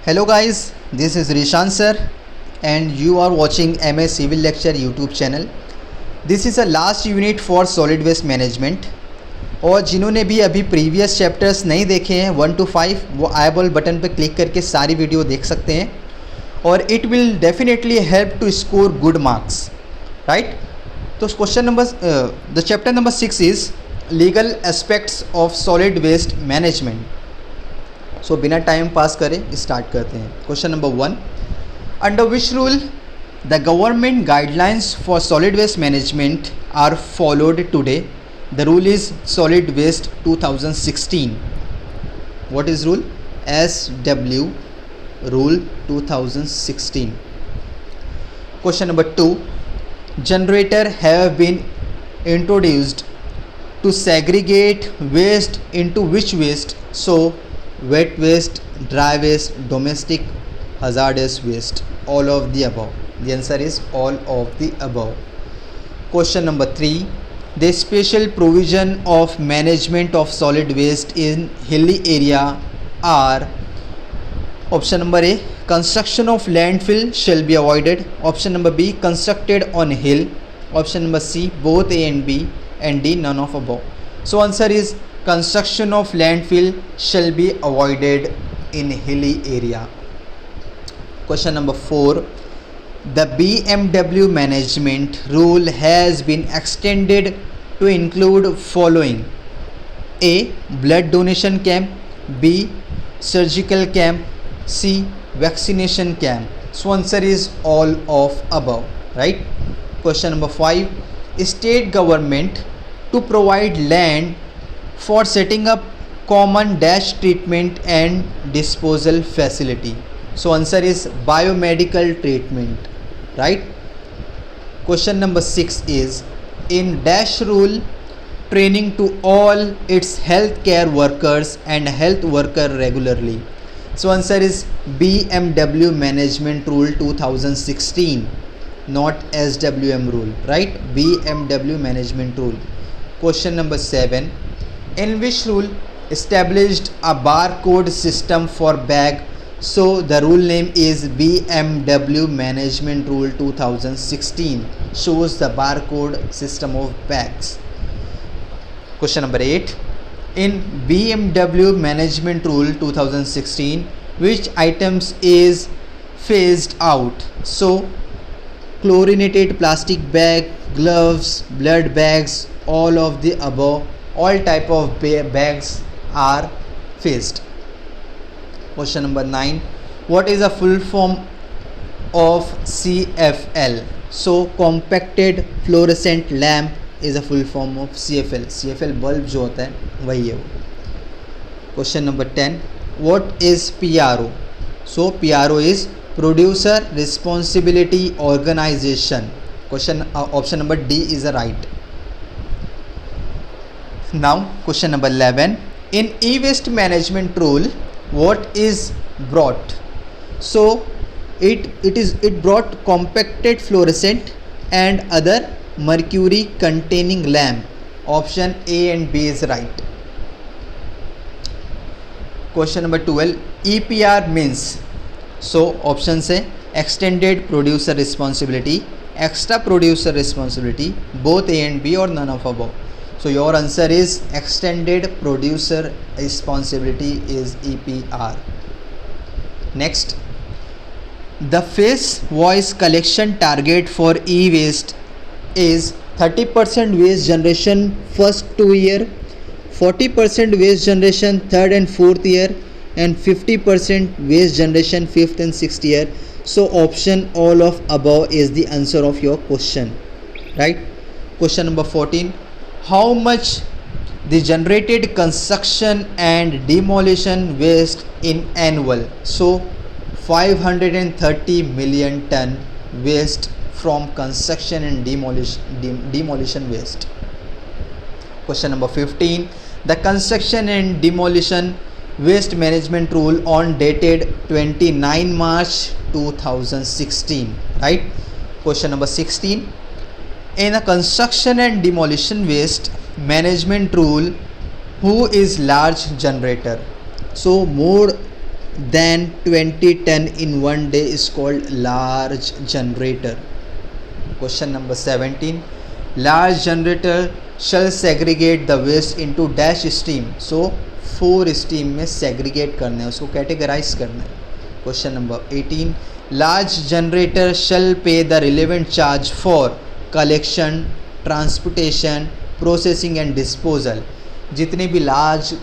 Hello guys, this is Rishan sir and you are watching MA Civil Lecture YouTube channel. This is a last unit for solid waste management और जिन्होंने भी अभी previous chapters नहीं देखे हैं 1 to 5 वो आई बॉल बटन पर क्लिक करके सारी वीडियो देख सकते हैं और it will definitely help to score good marks right. तो question number the chapter number 6 is legal aspects of solid waste management. So बिना टाइम पास करें स्टार्ट करते हैं. Question number 1, under which rule the government guidelines for solid waste management are followed today. The rule is solid waste 2016. What is rule? SW rule 2016. Question number 2, generator have been introduced to segregate waste into which waste? So wet waste, dry waste, domestic hazardous waste, all of the above. The answer is all of the above. Question number 3, the special provision of management of solid waste in hilly area are. Option number A, construction of landfill shall be avoided. Option number B, constructed on hill. Option number C, both A and B, and D, none of above. So answer is construction of landfill shall be avoided in hilly area. Question number 4, the BMW management rule has been extended to include following: A, blood donation camp, B, surgical camp, C, vaccination camp. So answer is all of above, right? Question number 5, state government to provide land for setting up common dash treatment and disposal facility. So answer is biomedical treatment, right? Question number 6 is in dash rule training to all its healthcare workers and health worker regularly. So answer is BMW management rule 2016, not SWM rule, right? BMW management rule. Question number 7, in which rule established a barcode system for bag? So the rule name is BMW management rule 2016, shows the barcode system of bags. Question number 8, in BMW management rule 2016 which items is phased out? So chlorinated plastic bag, gloves, blood bags, all of the above, all type of bags are phased. Question number 9, what is a full form of CFL? So compacted fluorescent lamp is a full form of CFL. CFL bulb जो होता है वही है वो. Question number 10, what is PRO? So PRO is producer responsibility organization. Option number D is the right. Now question number 11, in e-waste management rule what is brought? So it brought compacted fluorescent and other mercury containing lamp. Option A and B is right. Question number 12, EPR means. So option say extended producer responsibility, extra producer responsibility, both A and B or none of above. So your answer is extended producer responsibility is EPR. Next, the face voice collection target for e-waste is 30% waste generation first 2 year, 40% waste generation third and fourth year, and 50% waste generation fifth and sixth year. So option all of above is the answer of your question, right? Question number 14, how much the generated construction and demolition waste in annual? So 530 million ton waste from construction and demolition waste. Question number 15, the construction and demolition waste management rule on dated 29 March 2016, right? Question number 16, in a construction and demolition waste management rule, who is large generator? So more than 20 ton in one day is called large generator. Question number 17. Large generator shall segregate the waste into dash stream. So 4 stream में segregate करना है, उसको categorize करना है. Question number 18. Large generator shall pay the relevant charge for collection, transportation, processing and disposal. जितने भी large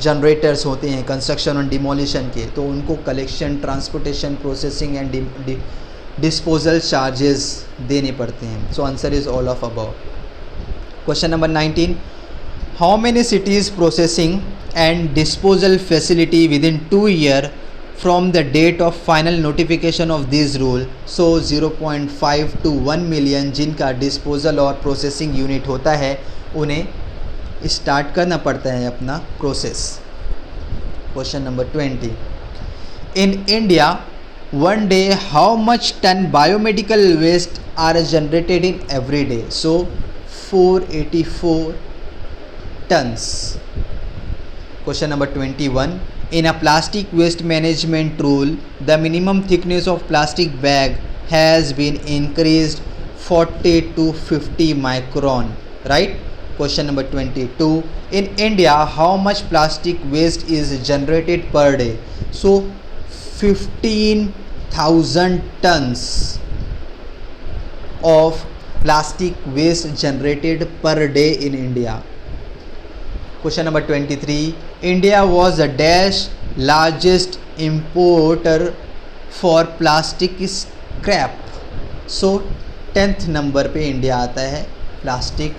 generators होते हैं कंस्ट्रक्शन और डिमोलिशन के, तो उनको collection, transportation, processing and disposal charges देने पड़ते हैं. So answer is all of above. Question number 19. How many cities processing and disposal facility within 2 years from the date of final notification of this rule. So 0.5 to 1 million जिनका disposal और processing unit होता है, उन्हें start करना पड़ता है अपना process. Question number 20. In India one day how much ton biomedical waste are generated in every day. So 484 tons. Question number 21. In a plastic waste management rule the minimum thickness of plastic bag has been increased 40 to 50 micron. Right. Question number 22. In India, how much plastic waste is generated per day? So 15,000 tons of plastic waste generated per day in India. Question number 23. India was the dash largest importer for plastic scrap. So 10th number पे India आता है plastic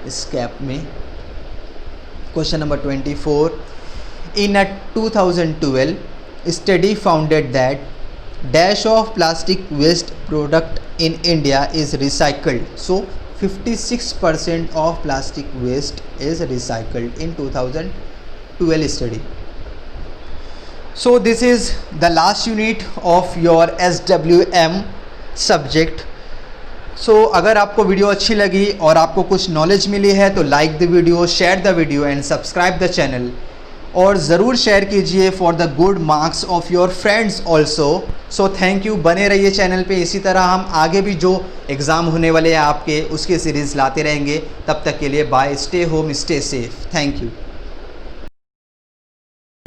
scrap में. Question number 24. In a 2012 study founded that dash of plastic waste product in India is recycled. So 56% of plastic waste is recycled in 2012 study. So this is the last unit of your SWM subject. So अगर आपको video अच्छी लगी और आपको कुछ knowledge मिली है तो like the video, share the video and subscribe the channel. और ज़रूर शेयर कीजिए for the good marks of your friends also. So thank you. बने रहिए चैनल पे. इसी तरह हम आगे भी जो एग्ज़ाम होने वाले हैं आपके, उसके सीरीज़ लाते रहेंगे. तब तक के लिए bye. Stay home, stay safe. Thank you.